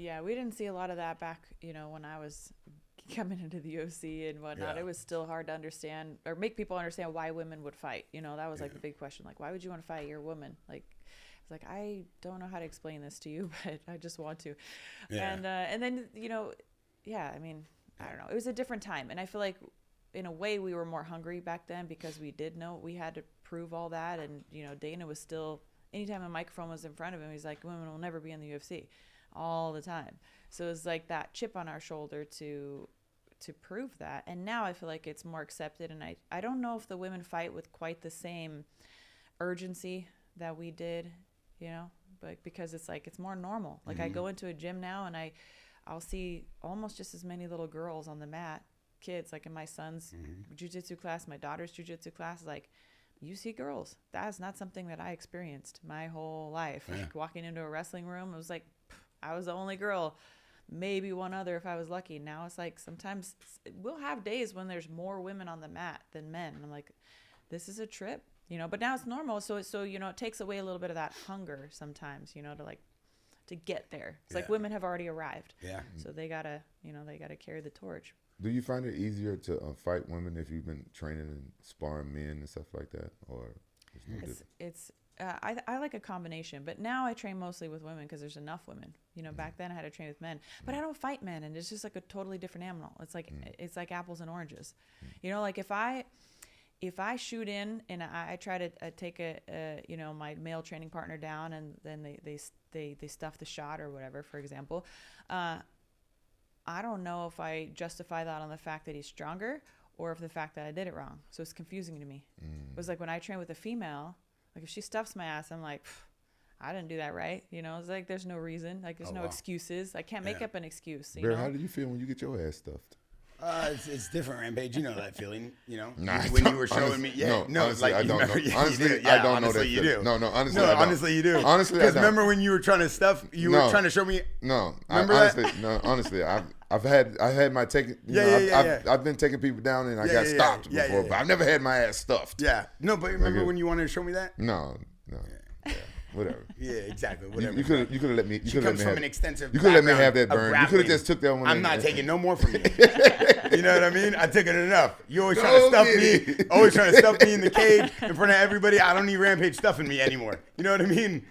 Yeah, we didn't see a lot of that back, when I was coming into the UFC and whatnot. It was still hard to understand or make people understand why women would fight. That was like the big question. Like, why would you want to fight? You're a woman. Like, it's like, I don't know how to explain this to you, but I just want to. Yeah. And then, I mean, I don't know. It was a different time. And I feel like in a way we were more hungry back then because we did know we had to prove all that. And, Dana was still, anytime a microphone was in front of him, he's like, women will never be in the UFC all the time. So it was like that chip on our shoulder to prove that. And now I feel like it's more accepted. And I don't know if the women fight with quite the same urgency that we did, but because it's like, it's more normal. Like I go into a gym now and I'll see almost just as many little girls on the mat, kids, like in my son's jiu-jitsu class, my daughter's jiu-jitsu class, like you see girls. That's not something that I experienced my whole life. Yeah. Like walking into a wrestling room, it was like, I was the only girl, maybe one other if I was lucky. Now it's like sometimes we'll have days when there's more women on the mat than men. And I'm like, this is a trip, but now it's normal. So it takes away a little bit of that hunger sometimes, to get there. It's like women have already arrived. Yeah. So they gotta carry the torch. Do you find it easier to fight women if you've been training and sparring men and stuff like that, or I like a combination, but now I train mostly with women because there's enough women. Back then I had to train with men, but I don't fight men, and it's just like a totally different animal. It's like it's like apples and oranges. Like if I shoot in and I try to take my male training partner down, and then they stuff the shot or whatever, for example, I don't know if I justify that on the fact that he's stronger or if the fact that I did it wrong. So it's confusing to me. It was like when I train with a female, like if she stuffs my ass, I'm like, I didn't do that right. It's like there's no reason. Like there's no excuses. I can't make up an excuse. Bear, how do you feel when you get your ass stuffed? It's different, Rampage. You know that feeling, Nah, when you were showing me. Yeah, no, honestly, I don't know. Honestly, I don't know that you do. No, honestly, I don't. Honestly, you do. Honestly, because remember when you were trying to stuff, were trying to show me. No, remember honestly, I've had my taking. I've been taking people down and I got stopped before, but I've never had my ass stuffed. Yeah, no, but remember when you wanted to show me that? No. Yeah. Whatever. Yeah, exactly. Whatever. You could have let me. She comes from an extensive. You could let me have that burn. You could have just took that one. I'm not taking no more from you. You know what I mean? I took it enough. You always trying to stuff me. Always trying to stuff me in the cage in front of everybody. I don't need Rampage stuffing me anymore. You know what I mean?